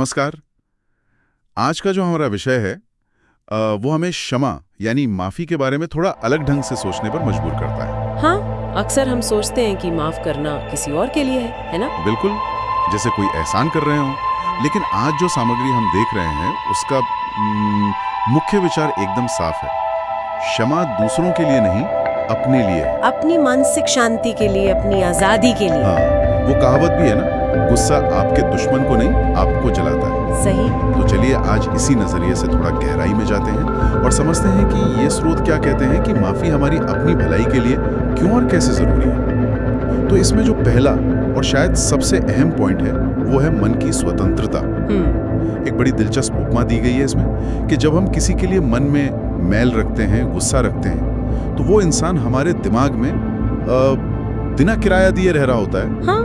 नमस्कार। आज का जो हमारा विषय है वो हमें क्षमा यानी माफी के बारे में थोड़ा अलग ढंग से सोचने पर मजबूर करता है। हाँ, अक्सर हम सोचते हैं कि माफ करना किसी और के लिए है ना? बिल्कुल, जैसे कोई एहसान कर रहे हो। लेकिन आज जो सामग्री हम देख रहे हैं उसका मुख्य विचार एकदम साफ है। क्षमा दूसरों के लिए नहीं, अपने लिए है। अपनी मानसिक शांति के लिए, अपनी आजादी के लिए। हाँ, वो कहावत भी है ना, गुस्सा आपके दुश्मन को नहीं आपको जलाता है। सही। तो चलिए आज इसी नजरिए से थोड़ा गहराई में जाते हैं और समझते हैं कि ये स्रोत क्या कहते हैं कि माफी हमारी अपनी भलाई के लिए क्यों और कैसे जरूरी है। तो इसमें जो पहला और शायद सबसे अहम पॉइंट है वो है मन की स्वतंत्रता। एक बड़ी दिलचस्प उपमा दी गई है इसमें कि जब हम किसी के लिए मन में मैल रखते हैं, गुस्सा रखते हैं, तो वो इंसान हमारे दिमाग में बिना किराया दिए रह रहा होता है। हाँ,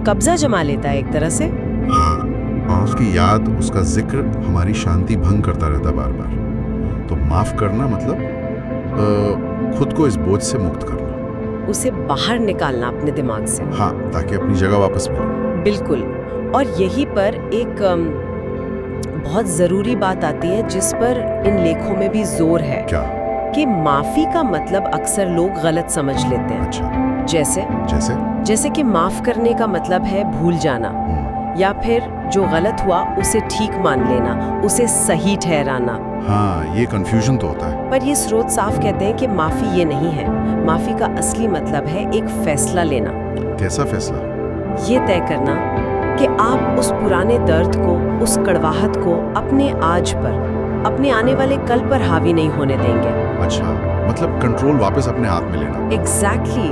कब्जा जमा लेता है एक तरह से। और उसकी याद, उसका जिक्र हमारी शांति भंग करता रहता बार बार। तो माफ करना मतलब खुद को इस बोझ से मुक्त करना, उसे बाहर निकालना अपने दिमाग से। हाँ, ताकि अपनी जगह वापस मिले। बिल्कुल। और यही पर एक बहुत जरूरी बात आती है जिस पर इन लेखों में भी जोर है। क्या? कि माफी का मतलब अक्सर लोग गलत समझ लेते हैं। अच्छा। जैसे कि माफ करने का मतलब है भूल जाना, या फिर जो गलत हुआ उसे ठीक मान लेना, उसे सही ठहराना। हाँ, ये कंफ्यूजन तो होता है। पर ये स्रोत साफ कहते हैं कि माफी ये नहीं है। माफी का असली मतलब है एक फैसला लेना। कैसा फैसला? ये तय करना कि आप उस पुराने दर्द को, उस कड़वाहट को अपने आज पर, अपने आने वाले कल पर हावी नहीं होने देंगे। अच्छा, मतलब कंट्रोल वापस अपने हाथ में लेना। एग्जैक्टली।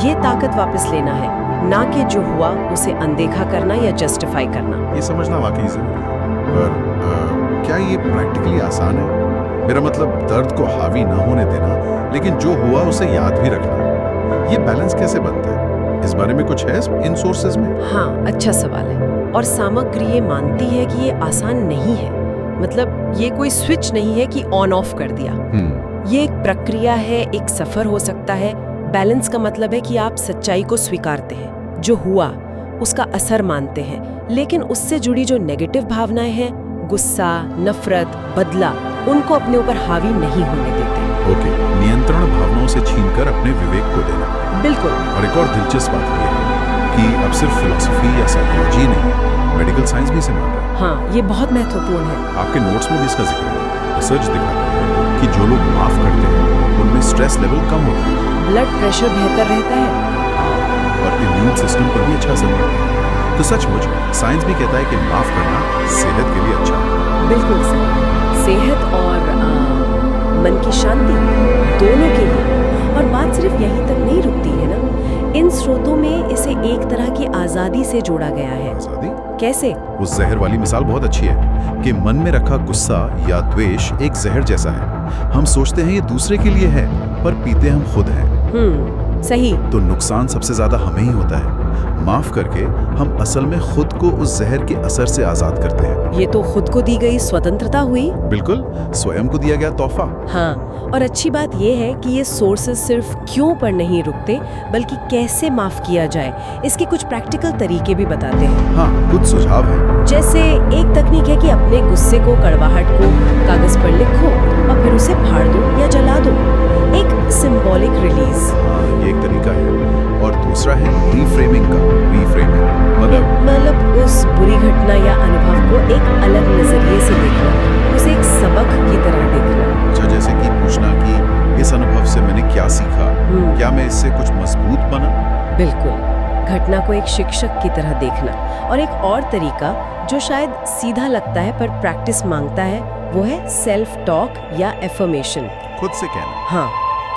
ये ताकत वापस लेना है, ना कि जो हुआ उसे अनदेखा करना या जस्टिफाई करना। ये समझना वाकई जरूरी है। पर क्या ये प्रैक्टिकली आसान है? मेरा मतलब दर्द को हावी ना होने देना, लेकिन जो हुआ उसे याद भी रखना। ये बैलेंस कैसे बनता है? इस बारे में कुछ है इन सोर्सेज में? हाँ, अच्छा सवाल है। और सामग्री ये मानती है कि ये आसान नहीं है। मतलब ये कोई स्विच नहीं है कि ऑन ऑफ कर दिया। ये एक प्रक्रिया है, एक सफर हो सकता है। बैलेंस का मतलब है कि आप सच्चाई को स्वीकारते हैं, जो हुआ उसका असर मानते हैं, लेकिन उससे जुड़ी जो नेगेटिव भावनाएं हैं, गुस्सा, नफरत, बदला, उनको अपने ऊपर हावी नहीं होने देते। ओके, नियंत्रण भावनाओं से छीनकर अपने विवेक को देना। बिल्कुल। और एक और दिलचस्प बात यह है कि अब सिर्फ फिलॉसफी या साइकोलॉजी नहीं, मेडिकल साइंस भी इसे मान रहा है। हाँ, ये बहुत महत्वपूर्ण है। आपके नोट्स में भी इसका जिक्र है। रिसर्च दिखाता है कि जो लोग माफ करते हैं उनमें स्ट्रेस लेवल कम होता है, ब्लड प्रेशर बेहतर रहता है, और इम्यून सिस्टम पर भी अच्छा असर पड़ता है। तो सचमुच साइंस भी कहता है कि माफ करना सेहत के लिए अच्छा है। बिल्कुल सही। सेहत और मन की शांति दोनों के लिए। और बात सिर्फ यहीं तक नहीं रुकती है ना। इन स्रोतों में इसे एक तरह की आजादी से जोड़ा गया है। आजादी? कैसे? उस जहर वाली मिसाल बहुत अच्छी है कि मन में रखा गुस्सा या द्वेष एक जहर जैसा है। हम सोचते हैं ये दूसरे के लिए है, पर पीते हम खुद हैं। सही। तो नुकसान सबसे ज्यादा हमें ही होता है। माफ करके हम असल में खुद को उस जहर के असर से आजाद करते हैं। ये तो खुद को दी गई स्वतंत्रता हुई। बिल्कुल, स्वयं को दिया गया तोहफा। हाँ, और अच्छी बात ये है कि ये सोर्सेस सिर्फ क्यों पर नहीं रुकते, बल्कि कैसे माफ किया जाए, इसके कुछ प्रैक्टिकल तरीके भी बताते हैं। हाँ, कुछ सुझाव हैं। जैसे एक तकनीक है कि अपने गुस्से को, कड़वाहट को कागज पर लिखो और फिर उसे फाड़ दो या जला दो। एक सिंबॉलिक रिलीज। ये एक तरीका है। और दूसरा है रीफ्रेमिंग का। मतलब उस बुरी घटना या अनुभव को एक अलग नजरिए से देखना, उसे एक सबक की तरह देखना। अच्छा, जैसे कि पूछना कि इस अनुभव से मैंने क्या सीखा, क्या मैं इससे कुछ मजबूत बना? बिल्कुल। घटना को एक शिक्षक की तरह देखना। और एक और तरीका जो शायद सीधा लगता है पर प्रैक्टिस मांगता है, वो है सेल्फ टॉक या एफर्मेशन। खुद से कहना। हाँ,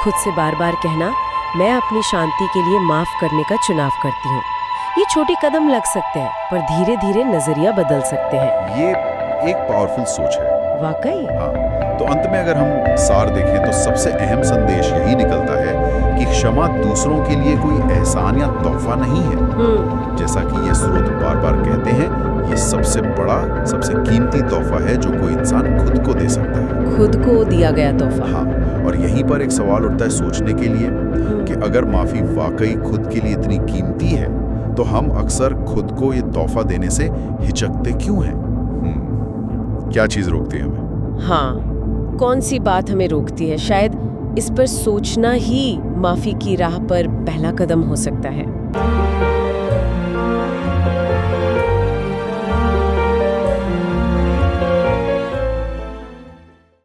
खुद से बार बार कहना, मैं अपनी शांति के लिए माफ करने का चुनाव करती हूँ। ये छोटे कदम लग सकते हैं, पर धीरे धीरे नजरिया बदल सकते हैं। ये एक पावरफुल सोच है। वाकई। हाँ, तो अंत में अगर हम सार देखें तो सबसे अहम संदेश यही निकलता है कि क्षमा दूसरों के लिए कोई एहसान या तोहफा नहीं है। जैसा कि ये स्रोत बार बार कहते हैं, ये सबसे बड़ा, सबसे कीमती तोहफा है जो कोई इंसान खुद को दे सकता है। खुद को दिया गया तोहफा। हाँ, और यहीं पर एक सवाल उठता है सोचने के लिए कि अगर माफी वाकई खुद के लिए इतनी कीमती है, तो हम अक्सर खुद को ये तोहफा देने से हिचकते क्यों हैं? क्या चीज रोकती है हमें? हाँ, कौन सी बात हमें रोकती है? शायद इस पर सोचना ही माफी की राह पर पहला कदम हो सकता है।